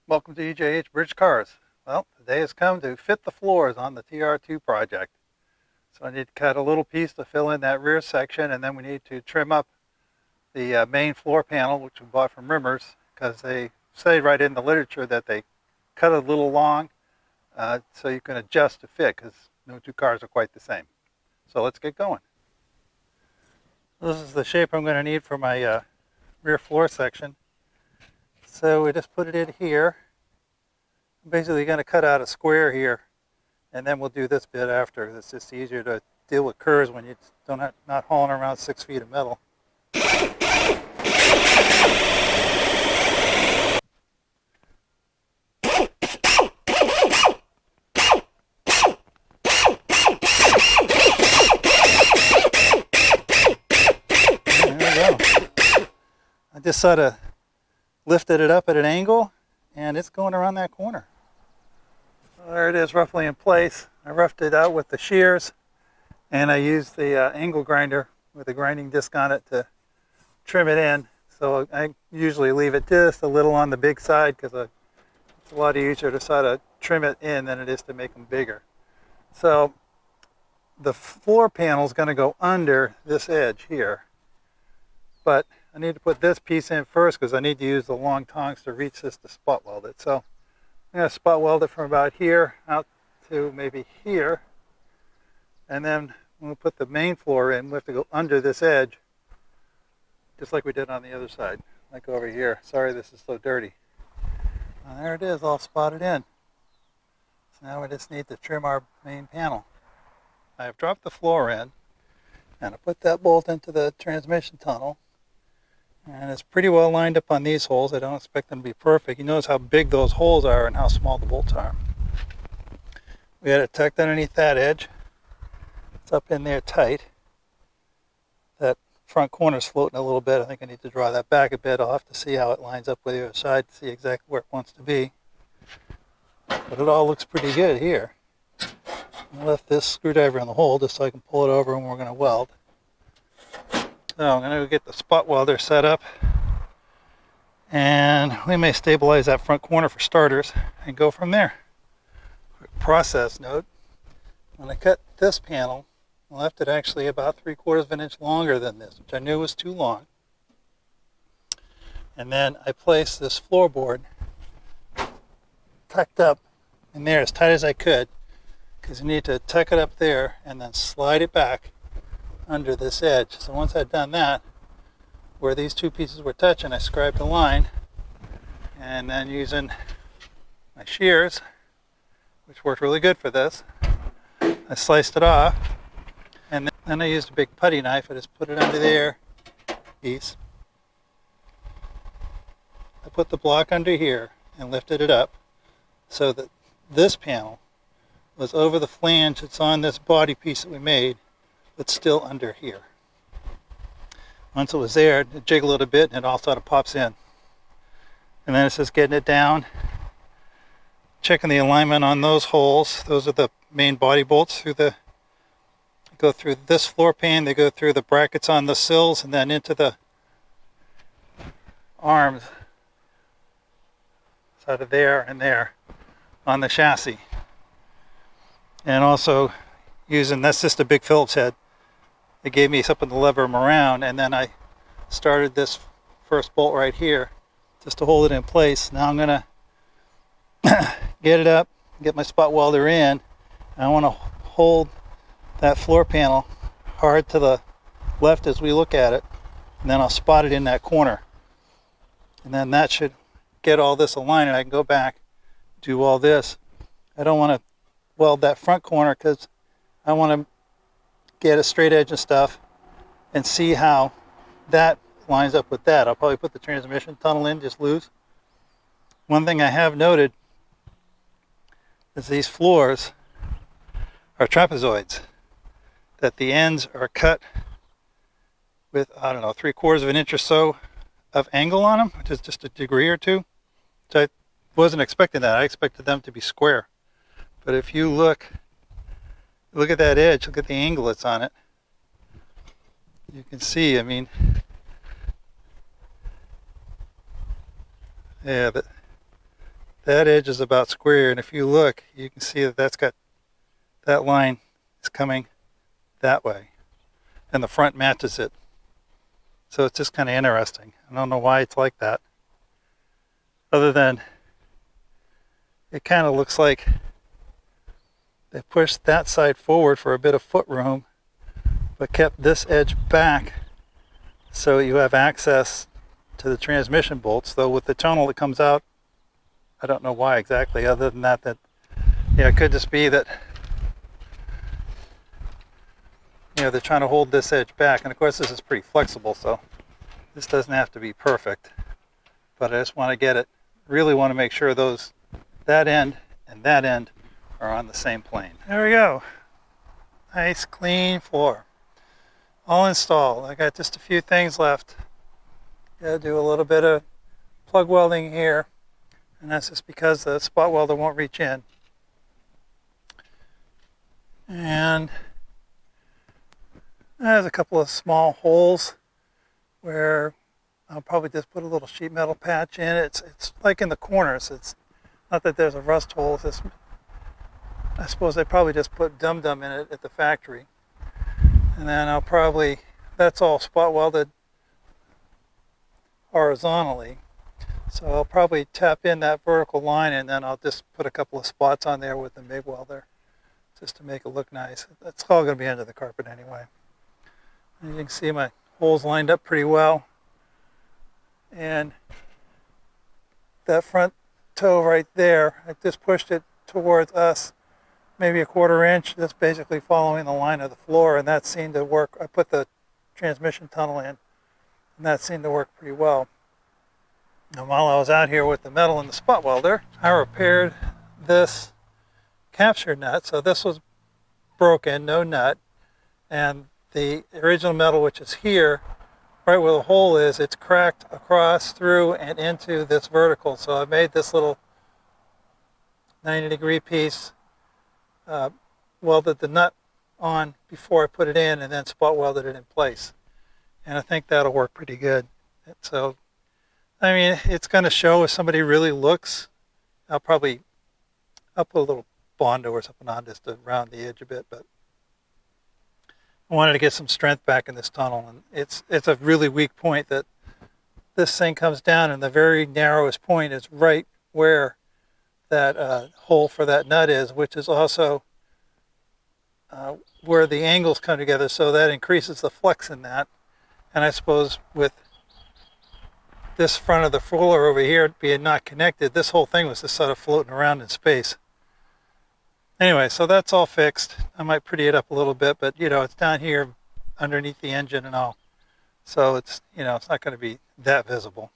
Welcome to EJH Bridge Cars. Well, today has come to fit the floors on the TR2 project. So I need to cut a little piece to fill in that rear section, and then we need to trim up the main floor panel, which we bought from Rimmers, because they say right in the literature that they cut it a little long so you can adjust to fit, because no two cars are quite the same. So let's get going. This is the shape I'm going to need for my rear floor section. So we just put it in here. I'm basically going to cut out a square here, and then we'll do this bit after. It's just easier to deal with curves when you not hauling around 6 feet of metal. There we go. I just sort of lifted it up at an angle, and it's going around that corner. Well, there it is, roughly in place. I roughed it out with the shears, and I used the angle grinder with a grinding disc on it to trim it in. So I usually leave it just a little on the big side because it's a lot easier to sort of trim it in than it is to make them bigger. So the floor panel is going to go under this edge here, but I need to put this piece in first because I need to use the long tongs to reach this to spot weld it. So I'm going to spot weld it from about here out to maybe here, and then when we put the main floor in, we have to go under this edge, just like we did on the other side, like over here. Sorry this is so dirty. And there it is, all spotted in. So now we just need to trim our main panel. I have dropped the floor in, and I put that bolt into the transmission tunnel. And it's pretty well lined up on these holes. I don't expect them to be perfect. You notice how big those holes are and how small the bolts are. We had it tucked underneath that edge. It's up in there tight. That front corner's floating a little bit. I think I need to draw that back a bit. I'll have to see how it lines up with the other side to see exactly where it wants to be. But it all looks pretty good here. I left this screwdriver in the hole just so I can pull it over when we're going to weld. So I'm going to get the spot welder set up, and we may stabilize that front corner for starters and go from there. Quick process note: when I cut this panel, I left it actually about 3/4 of an inch longer than this, which I knew was too long. And then I placed this floorboard tucked up in there as tight as I could, because you need to tuck it up there and then slide it back under this edge. So once I'd done that, where these two pieces were touching, I scribed a line, and then using my shears, which worked really good for this, I sliced it off, and then I used a big putty knife. I just put it under there piece. I put the block under here and lifted it up so that this panel was over the flange that's on this body piece that we made, but still under here. Once it was there, it jiggled a little bit and it all sort of pops in. And then it's just getting it down, checking the alignment on those holes. Those are the main body bolts go through this floor pan, they go through the brackets on the sills and then into the arms sort of there and there on the chassis. And also using, that's just a big Phillips head. It gave me something to lever them around, and then I started this first bolt right here just to hold it in place. Now I'm going to get it up, get my spot welder in, and I want to hold that floor panel hard to the left as we look at it, and then I'll spot it in that corner. And then that should get all this aligned, and I can go back, do all this. I don't want to weld that front corner because I want to get a straight edge and stuff and see how that lines up with that. I'll probably put the transmission tunnel in just loose. One thing I have noted is these floors are trapezoids, that the ends are cut with, I don't know, 3/4 of an inch or so of angle on them, which is just a degree or two. So I wasn't expecting that. I expected them to be square. But if you look at that edge, look at the angle that's on it, you can see, I mean, yeah, that edge is about square, and if you look, you can see that that line is coming that way, and the front matches it. So it's just kind of interesting. I don't know why it's like that, other than it kind of looks like they pushed that side forward for a bit of foot room, but kept this edge back so you have access to the transmission bolts. Though with the tunnel that comes out, I don't know why exactly, other than that yeah, it could just be that, you know, they're trying to hold this edge back. And of course this is pretty flexible, so this doesn't have to be perfect, but I just want to get it, really want to make sure that end and that end are on the same plane. There we go. Nice clean floor. All installed. I got just a few things left. Gotta do a little bit of plug welding here, and that's just because the spot welder won't reach in. And there's a couple of small holes where I'll probably just put a little sheet metal patch in. It's like in the corners. It's not that there's a rust hole. It's just, I suppose they probably just put dum-dum in it at the factory. And then I'll probably, that's all spot welded horizontally. So I'll probably tap in that vertical line, and then I'll just put a couple of spots on there with the MIG welder just to make it look nice. That's all going to be under the carpet anyway. And you can see my holes lined up pretty well. And that front toe right there, I just pushed it towards us, maybe a 1/4 inch, just basically following the line of the floor, and that seemed to work. I put the transmission tunnel in, and that seemed to work pretty well. And while I was out here with the metal and the spot welder, I repaired this capture nut. So this was broken, no nut, and the original metal, which is here, right where the hole is, it's cracked across, through, and into this vertical. So I made this little 90-degree piece, welded the nut on before I put it in, and then spot welded it in place. And I think that'll work pretty good. So, I mean, it's going to show if somebody really looks. I'll put a little Bondo or something on just to round the edge a bit, but I wanted to get some strength back in this tunnel, and it's a really weak point that this thing comes down, and the very narrowest point is right where that hole for that nut is, which is also where the angles come together, so that increases the flex in that. And I suppose with this front of the floor over here being not connected, this whole thing was just sort of floating around in space. Anyway, so that's all fixed. I might pretty it up a little bit, but you know, it's down here underneath the engine and all. So it's, you know, it's not going to be that visible.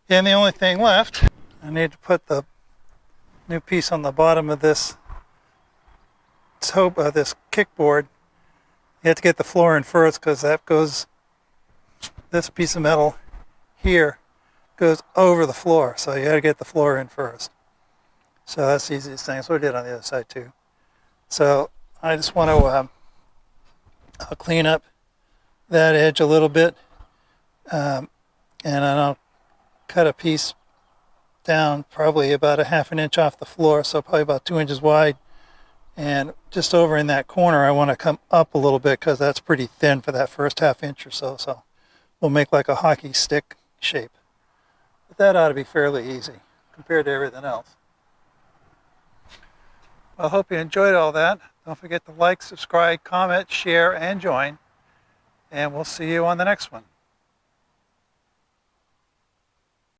And the only thing left, I need to put the new piece on the bottom of this this kickboard. You have to get the floor in first, because that goes, this piece of metal here goes over the floor. So you got to get the floor in first. So that's the easiest thing. So we did on the other side too. So I just want to I'll clean up that edge a little bit, and then I'll cut a piece down probably about a 1/2 inch off the floor, so probably about 2 inches wide. And just over in that corner, I want to come up a little bit because that's pretty thin for that first 1/2 inch or so. So we'll make like a hockey stick shape. But that ought to be fairly easy compared to everything else. I hope you enjoyed all that. Don't forget to like, subscribe, comment, share, and join. And we'll see you on the next one.